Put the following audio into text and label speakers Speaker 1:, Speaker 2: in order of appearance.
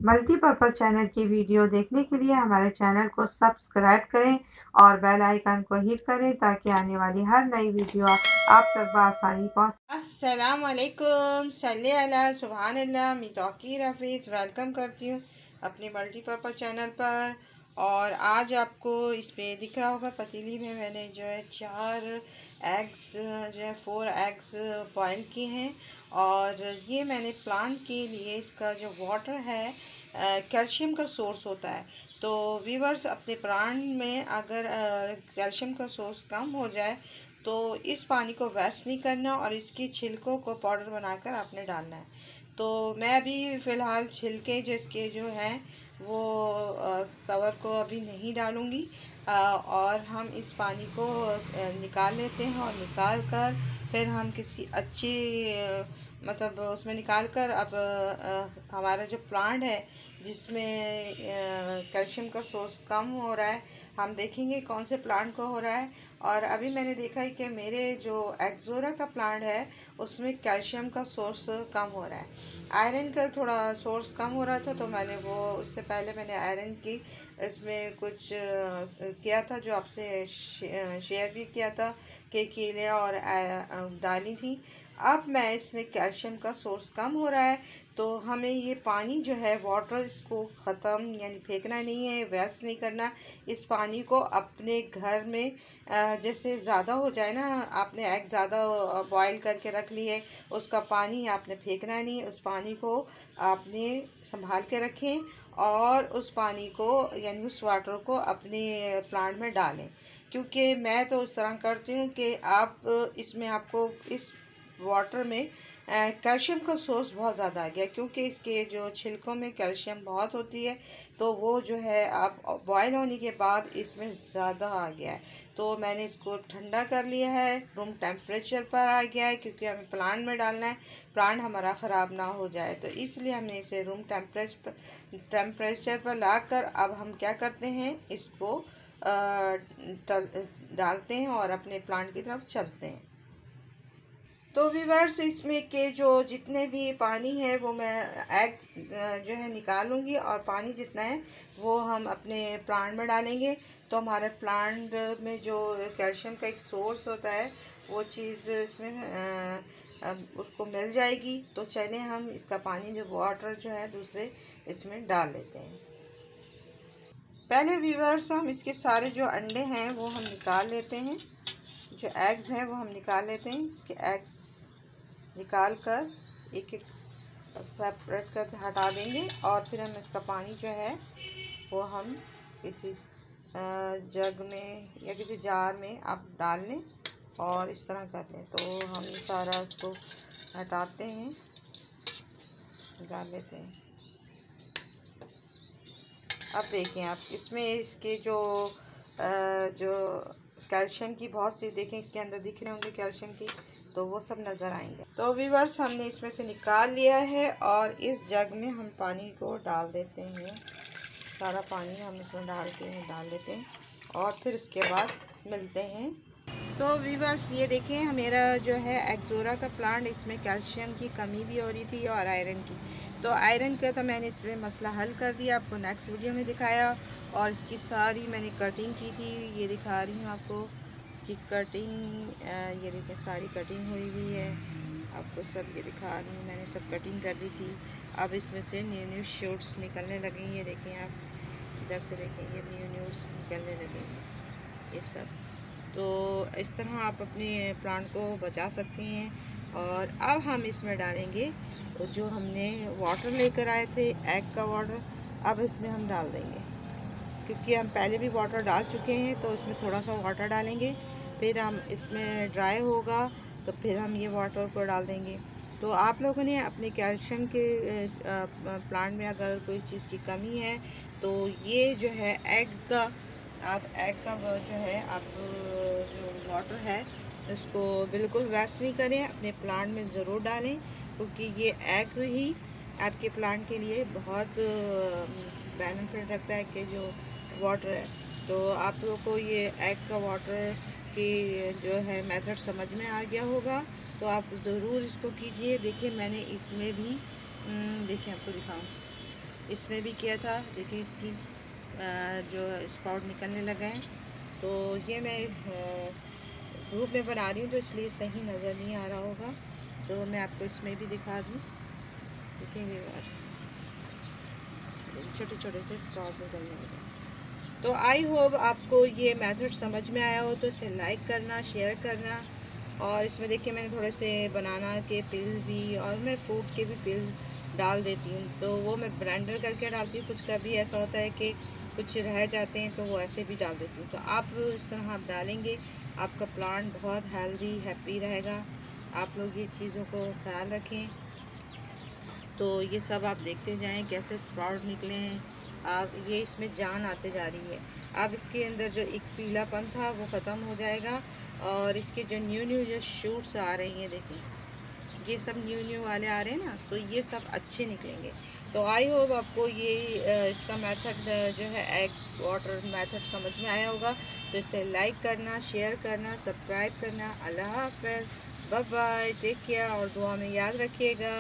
Speaker 1: Multipurpose channel की video देखने के लिए हमारे चैनल को सब्सक्राइब करें और बेल आइकन को हिट करें ताकि आने वाली हर नई वीडियो आप तक बआसानी पहुँच।
Speaker 2: अस्सलाम वालेकुम, सल्ले अला सुभान अल्लाह। मैं तौकीर हफीज़ वेलकम करती हूँ अपने मल्टीपर्पज़ चैनल पर। और आज आपको इस पे दिख रहा होगा पतीली में मैंने जो है 4 एग्स जो है 4 एग्स बॉयल किए हैं। और ये मैंने प्लांट के लिए इसका जो वाटर है कैल्शियम का सोर्स होता है। तो वीवर्स, अपने प्लांट में अगर कैल्शियम का सोर्स कम हो जाए तो इस पानी को वेस्ट नहीं करना और इसकी छिलकों को पाउडर बनाकर आपने डालना है। तो मैं अभी फ़िलहाल छिलके जो इसके जो हैं वो कवर को अभी नहीं डालूँगी। और हम इस पानी को निकाल लेते हैं और निकाल कर फिर हम किसी अच्छी मतलब उसमें निकाल कर अब हमारा जो प्लांट है जिसमें कैल्शियम का सोर्स कम हो रहा है, हम देखेंगे कौन से प्लांट को हो रहा है। और अभी मैंने देखा है कि मेरे जो एक्सोरा का प्लांट है उसमें कैल्शियम का सोर्स कम हो रहा है। आयरन का थोड़ा सोर्स कम हो रहा था, तो मैंने वो उससे पहले मैंने आयरन की इसमें कुछ किया था जो आपसे शेयर भी किया था कि कीले और डाली थी। अब मैं इसमें कैल्शियम का सोर्स कम हो रहा है, तो हमें ये पानी जो है वाटर इसको ख़त्म यानी फेंकना नहीं है, वेस्ट नहीं करना। इस पानी को अपने घर में जैसे ज़्यादा हो जाए ना, आपने एग ज़्यादा बॉईल करके रख लिए, उसका पानी आपने फेंकना नहीं, उस पानी को आपने संभाल के रखें और उस पानी को यानी उस वाटर को अपने प्लांट में डालें। क्योंकि मैं तो उस तरह करती हूँ कि आप इसमें आपको इस वाटर में कैल्शियम का सोर्स बहुत ज़्यादा आ गया, क्योंकि इसके जो छिलकों में कैल्शियम बहुत होती है, तो वो जो है आप बॉयल होने के बाद इसमें ज़्यादा आ गया है। तो मैंने इसको ठंडा कर लिया है, रूम टेम्परेचर पर आ गया है, क्योंकि हमें प्लांट में डालना है, प्लांट हमारा ख़राब ना हो जाए। तो इसलिए हमने इसे रूम टेम्परेचर पर ला कर अब हम क्या करते हैं, इसको डालते हैं और अपने प्लांट की तरफ चलते हैं। तो व्यूअर्स, इसमें के जो जितने भी पानी है वो मैं एग्स जो है निकालूंगी और पानी जितना है वो हम अपने प्लांट में डालेंगे। तो हमारे प्लांट में जो कैल्शियम का एक सोर्स होता है वो चीज़ इसमें उसको मिल जाएगी। तो चलें हम इसका पानी जो वाटर जो है दूसरे इसमें डाल लेते हैं। पहले व्यूअर्स, हम इसके सारे जो अंडे हैं वो हम निकाल लेते हैं, जो एग्स हैं वो हम निकाल लेते हैं। इसके एग्स निकाल कर एक एक सेपरेट कर हटा देंगे और फिर हम इसका पानी जो है वो हम किसी जग में या किसी जार में आप डाल लें और इस तरह कर लें। तो हम सारा इसको हटाते हैं, डाल लेते हैं। अब देखें आप इसमें इसके जो कैल्शियम की बहुत सी देखें इसके अंदर दिख रहे होंगे कैल्शियम की, तो वो सब नज़र आएंगे। तो व्यूअर्स, हमने इसमें से निकाल लिया है और इस जग में हम पानी को डाल देते हैं। सारा पानी हम इसमें डाल देते हैं और फिर उसके बाद मिलते हैं। तो व्यूअर्स, ये देखें मेरा जो है एक्सोरा का प्लांट, इसमें कैल्शियम की कमी भी हो रही थी और आयरन की। तो आयरन का तो मैंने इसमें मसला हल कर दिया, आपको नेक्स्ट वीडियो में दिखाया। और इसकी सारी मैंने कटिंग की थी, ये दिखा रही हूँ आपको इसकी कटिंग। ये देखें सारी कटिंग हुई हुई है, आपको सब ये दिखा रही हूँ, मैंने सब कटिंग कर दी थी। अब इसमें से न्यू शूट्स निकलने लगे हैं, ये देखें आप इधर से देखें, ये न्यू निकलने लगे हैं ये सब। तो इस तरह आप अपने प्लांट को बचा सकते हैं। और अब हम इसमें डालेंगे जो हमने वाटर लेकर आए थे एग का वाटर, अब इसमें हम डाल देंगे, क्योंकि हम पहले भी वाटर डाल चुके हैं। तो इसमें थोड़ा सा वाटर डालेंगे, फिर हम इसमें ड्राई होगा तो फिर हम ये वाटर को डाल देंगे। तो आप लोगों ने अपने कैल्शियम के प्लांट में अगर कोई चीज़ की कमी है तो ये जो है एग का, आप एग का जो है आप जो वाटर है उसको बिल्कुल वेस्ट नहीं करें, अपने प्लांट में ज़रूर डालें, क्योंकि ये एग ही आपके प्लांट के लिए बहुत बेनिफिट रखता है कि जो वाटर है। तो आप लोगों को ये एग का वाटर की जो है मेथड समझ में आ गया होगा, तो आप ज़रूर इसको कीजिए। देखिए मैंने इसमें भी देखिए आपको दिखाऊं, इसमें भी किया था। देखिए इसकी जो स्पाउट निकलने लगा है। तो ये मैं धूप में बना रही हूँ तो इसलिए सही नज़र नहीं आ रहा होगा, तो मैं आपको इसमें भी दिखा दूँ। देखिए व्यूअर्स, छोटे छोटे से स्पाउट निकलने लगे। तो आई होप आपको ये मेथड समझ में आया हो, तो इसे लाइक करना, शेयर करना। और इसमें देखिए मैंने थोड़े से बनाना के पिल भी और मैं फ्रूट के भी पिल डाल देती हूँ, तो वो मैं ब्लेंडर करके डालती हूँ। कुछ कभी ऐसा होता है कि कुछ रह जाते हैं तो वो ऐसे भी डाल देती हूँ। तो आप इस तरह आप डालेंगे, आपका प्लांट बहुत हेल्दी हैप्पी रहेगा। आप लोग ये चीज़ों को ख्याल रखें। तो ये सब आप देखते जाएं कैसे स्प्राउट निकले हैं। आप ये इसमें जान आते जा रही है। अब इसके अंदर जो एक पीलापन था वो ख़त्म हो जाएगा और इसके जो न्यू जो शूट्स आ रही हैं, देखिए ये सब न्यू वाले आ रहे हैं ना, तो ये सब अच्छे निकलेंगे। तो आई होप आपको ये इसका मेथड जो है एग वाटर मेथड समझ में आया होगा। तो इसे लाइक करना, शेयर करना, सब्सक्राइब करना। अल्लाह हाफ़िज़, बाय बाय, टेक केयर और दुआ में याद रखिएगा।